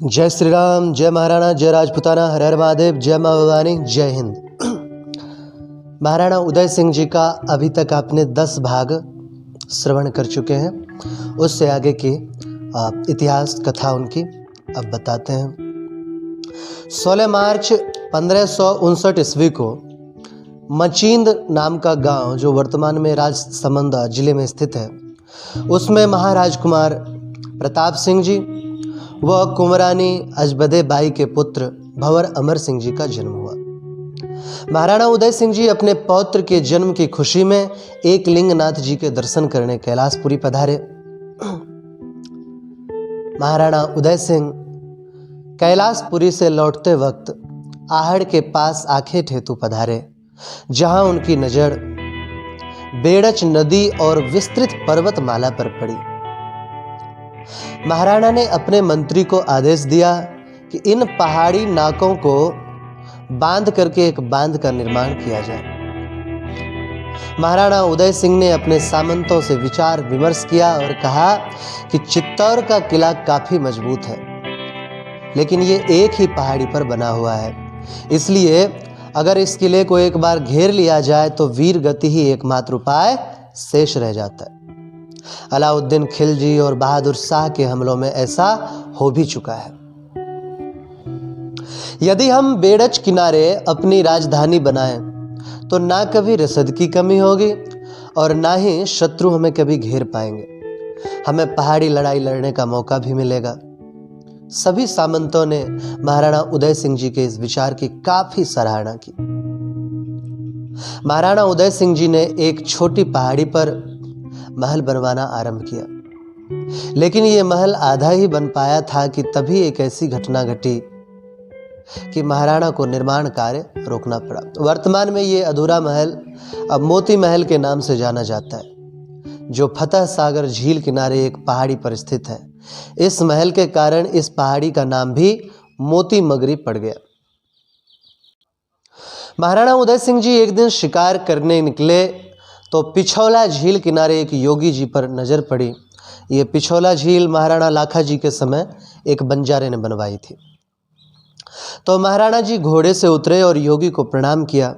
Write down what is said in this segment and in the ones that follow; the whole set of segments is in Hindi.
जय श्री राम, जय महाराणा, जय राजपूताना, हर हर महादेव, जय माँ भवानी, जय हिंद। महाराणा उदय सिंह जी का अभी तक आपने 10 भाग श्रवण कर चुके हैं। उससे आगे की इतिहास कथा उनकी अब बताते हैं। 16 मार्च 1559 ईस्वी को मचींद नाम का गांव, जो वर्तमान में राजसमंद जिले में स्थित है, उसमें महाराजकुमार प्रताप सिंह जी व कुंवरानी अजबदे बाई के पुत्र भंवर अमर सिंह जी का जन्म हुआ। महाराणा उदय सिंह जी अपने पौत्र के जन्म की खुशी में एक लिंगनाथ जी के दर्शन करने कैलाशपुरी पधारे। महाराणा उदय सिंह कैलाशपुरी से लौटते वक्त आहड़ के पास आखेट हेतु पधारे, जहां उनकी नजर बेड़च नदी और विस्तृत पर्वतमाला पर पड़ी। महाराणा ने अपने मंत्री को आदेश दिया कि इन पहाड़ी नाकों को बांध करके एक बांध का निर्माण किया जाए। महाराणा उदय सिंह ने अपने सामंतों से विचार विमर्श किया और कहा कि चित्तौड़ का किला काफी मजबूत है, लेकिन ये एक ही पहाड़ी पर बना हुआ है, इसलिए अगर इस किले को एक बार घेर लिया जाए तो वीर गति ही एकमात्र उपाय शेष रह जाता है। अलाउद्दीन खिलजी और बहादुर शाह के हमलों में ऐसा हो भी चुका है। यदि हम बेड़च किनारे अपनी राजधानी बनाएं तो ना कभी रसद की कमी होगी और ना ही शत्रु हमें कभी घेर पाएंगे। हमें पहाड़ी लड़ाई लड़ने का मौका भी मिलेगा। सभी सामंतों ने महाराणा उदय सिंह जी के इस विचार की काफी सराहना की। महाराणा उदय सिंह जी ने एक छोटी पहाड़ी पर महल बनवाना आरंभ किया, लेकिन यह महल आधा ही बन पाया था कि तभी एक ऐसी घटना घटी कि महाराणा को निर्माण कार्य रोकना पड़ा। वर्तमान में ये अधूरा महल अब मोती महल के नाम से जाना जाता है, जो फतह सागर झील किनारे एक पहाड़ी पर स्थित है। इस महल के कारण इस पहाड़ी का नाम भी मोती मगरी पड़ गया। महाराणा उदय सिंह जी एक दिन शिकार करने निकले तो पिछौला झील किनारे एक योगी जी पर नजर पड़ी। ये पिछौला झील महाराणा लाखा जी के समय एक बंजारे ने बनवाई थी। तो महाराणा जी घोड़े से उतरे और योगी को प्रणाम किया।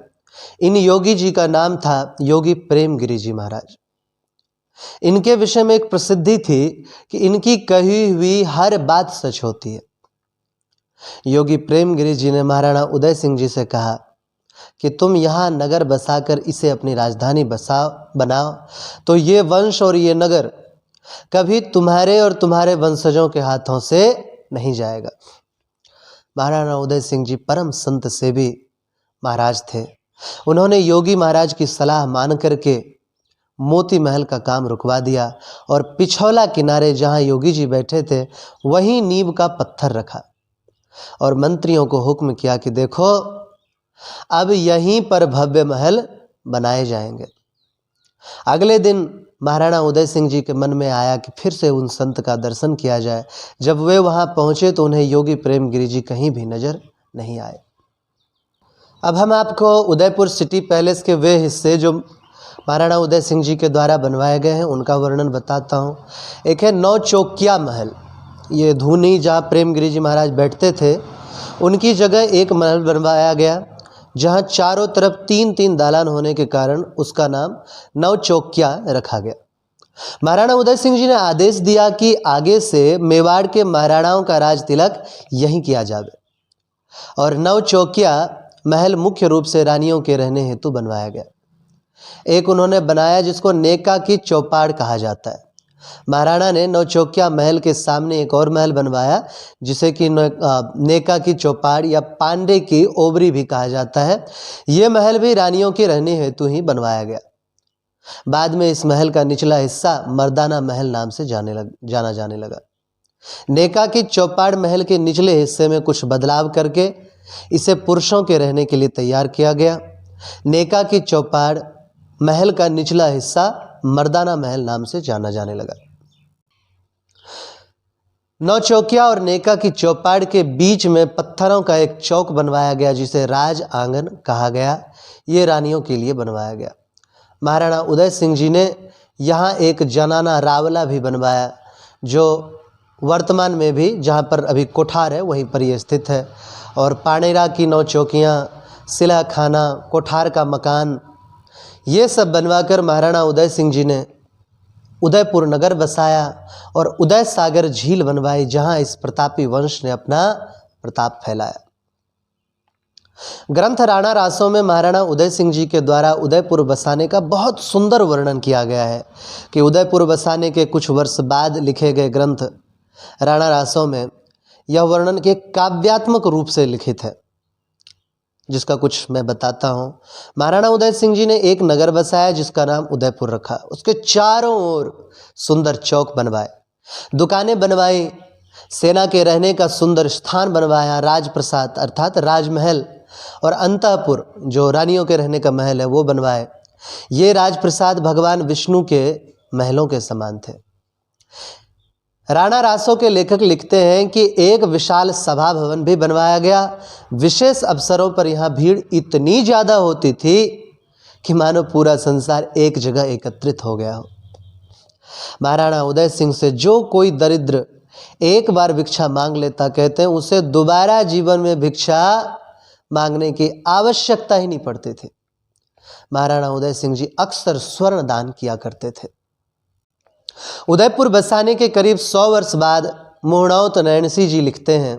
इन योगी जी का नाम था योगी प्रेमगिरी जी महाराज। इनके विषय में एक प्रसिद्धि थी कि इनकी कही हुई हर बात सच होती है। योगी प्रेमगिरी जी ने महाराणा उदय सिंह जी से कहा कि तुम यहाँ नगर बसाकर इसे अपनी राजधानी बनाओ तो ये वंश और ये नगर कभी तुम्हारे और तुम्हारे वंशजों के हाथों से नहीं जाएगा। महाराणा उदय सिंह जी परम संत सेवी महाराज थे। उन्होंने योगी महाराज की सलाह मान करके मोती महल का काम रुकवा दिया और पिछौला किनारे जहाँ योगी जी बैठे थे वहीं नींव का पत्थर रखा और मंत्रियों को हुक्म किया कि देखो, अब यहीं पर भव्य महल बनाए जाएंगे। अगले दिन महाराणा उदय सिंह जी के मन में आया कि फिर से उन संत का दर्शन किया जाए। जब वे वहां पहुंचे तो उन्हें योगी प्रेमगिरी जी कहीं भी नजर नहीं आए। अब हम आपको उदयपुर सिटी पैलेस के वे हिस्से जो महाराणा उदय सिंह जी के द्वारा बनवाए गए हैं उनका वर्णन बताता हूँ। एक है नौचौकिया महल। ये धूनी जहाँ प्रेमगिरी जी महाराज बैठते थे उनकी जगह एक महल बनवाया गया, जहाँ चारों तरफ 3-3 दालान होने के कारण उसका नाम नौचौकिया रखा गया। महाराणा उदय सिंह जी ने आदेश दिया कि आगे से मेवाड़ के महाराणाओं का राज तिलक यहीं किया जावे और नौचौकिया महल मुख्य रूप से रानियों के रहने हेतु बनवाया गया। एक उन्होंने बनाया जिसको नेका की चौपाड़ कहा जाता है। महाराणा ने नौचौकिया महल के सामने एक और महल बनवाया जिसे कि नेका की चौपाड़ या पांडे की ओबरी भी कहा जाता है। यह महल भी रानियों के रहने हेतु ही बनवाया गया। बाद में इस महल का निचला हिस्सा मर्दाना महल नाम से जाना जाने लगा। नेका की चौपाड़ महल के निचले हिस्से में कुछ बदलाव करके इसे पुरुषों के रहने के लिए तैयार किया गया। नेका की चौपाड़ महल का निचला हिस्सा मर्दाना महल नाम से जाना जाने लगा। नौचौकिया और नेका की चौपाड़ के बीच में पत्थरों का एक चौक बनवाया गया जिसे राज आंगन कहा गया। ये रानियों के लिए बनवाया गया। महाराणा उदय सिंह जी ने यहाँ एक जनाना रावला भी बनवाया जो वर्तमान में भी जहाँ पर अभी कोठार है वहीं पर ये स्थित है। और पानेरा की 9 चौकियाँ, सिला खाना, कोठार का मकान, ये सब बनवाकर महाराणा उदय सिंह जी ने उदयपुर नगर बसाया और उदय सागर झील बनवाई, जहाँ इस प्रतापी वंश ने अपना प्रताप फैलाया। ग्रंथ राणा रासों में महाराणा उदय सिंह जी के द्वारा उदयपुर बसाने का बहुत सुंदर वर्णन किया गया है कि उदयपुर बसाने के कुछ वर्ष बाद लिखे गए ग्रंथ राणा रासों में यह वर्णन के काव्यात्मक रूप से लिखित है, जिसका कुछ मैं बताता हूँ। महाराणा उदय सिंह जी ने एक नगर बसाया जिसका नाम उदयपुर रखा। उसके चारों ओर सुंदर चौक बनवाए, दुकानें बनवाई, सेना के रहने का सुंदर स्थान बनवाया, राजप्रसाद अर्थात राजमहल और अंतःपुर जो रानियों के रहने का महल है वो बनवाए। ये राजप्रसाद भगवान विष्णु के महलों के समान थे। राणा रासों के लेखक लिखते हैं कि एक विशाल सभा भवन भी बनवाया गया। विशेष अवसरों पर यहाँ भीड़ इतनी ज़्यादा होती थी कि मानो पूरा संसार एक जगह एकत्रित हो गया हो। महाराणा उदय सिंह से जो कोई दरिद्र एक बार भिक्षा मांग लेता, कहते हैं उसे दोबारा जीवन में भिक्षा मांगने की आवश्यकता ही नहीं पड़ती थी। महाराणा उदय सिंह जी अक्सर स्वर्ण दान किया करते थे। उदयपुर बसाने के करीब 100 वर्ष बाद मोहनावत नैणसी जी लिखते हैं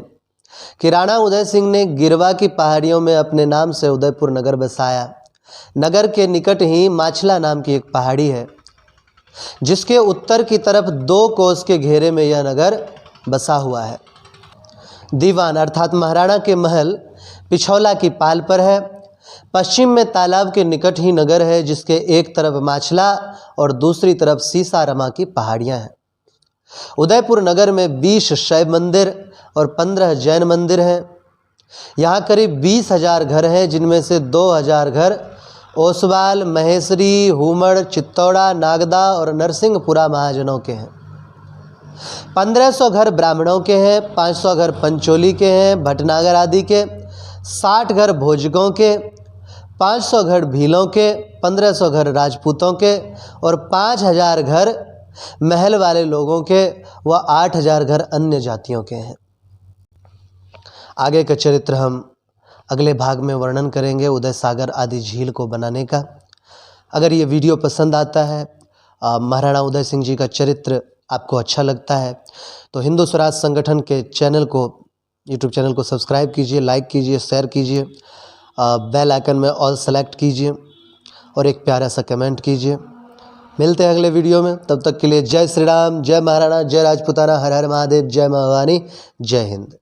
कि राणा उदय सिंह ने गिरवा की पहाड़ियों में अपने नाम से उदयपुर नगर बसाया। नगर के निकट ही माछला नाम की एक पहाड़ी है, जिसके उत्तर की तरफ 2 कोस के घेरे में यह नगर बसा हुआ है। दीवान अर्थात महाराणा के महल पिछौला की पाल पर है। पश्चिम में तालाब के निकट ही नगर है, जिसके एक तरफ माछला और दूसरी तरफ सीसारमा की पहाड़ियां हैं। उदयपुर नगर में 20 शैव मंदिर और 15 जैन मंदिर हैं। यहाँ करीब 20,000 घर हैं, जिनमें से 2,000 घर ओसवाल, महेशरी, हुमड़, चित्तौड़ा, नागदा और नरसिंहपुरा महाजनों के हैं। 1500 घर ब्राह्मणों के हैं, 500 घर पंचोली के हैं, भटनागर आदि के, 60 घर भोजकों के, 500 घर भीलों के, 1500 घर राजपूतों के और 5000 घर महल वाले लोगों के व 8000 घर अन्य जातियों के हैं। आगे का चरित्र हम अगले भाग में वर्णन करेंगे उदय सागर आदि झील को बनाने का। अगर ये वीडियो पसंद आता है, महाराणा उदय सिंह जी का चरित्र आपको अच्छा लगता है, तो हिंदू स्वराज संगठन के चैनल को, यूट्यूब चैनल को सब्सक्राइब कीजिए, लाइक कीजिए, शेयर कीजिए, बेल आइकन में ऑल सेलेक्ट कीजिए और एक प्यारा सा कमेंट कीजिए। मिलते हैं अगले वीडियो में, तब तक के लिए जय श्री राम, जय महाराणा, जय राजपूताना, हर हर महादेव, जय मां भवानी, जय हिंद।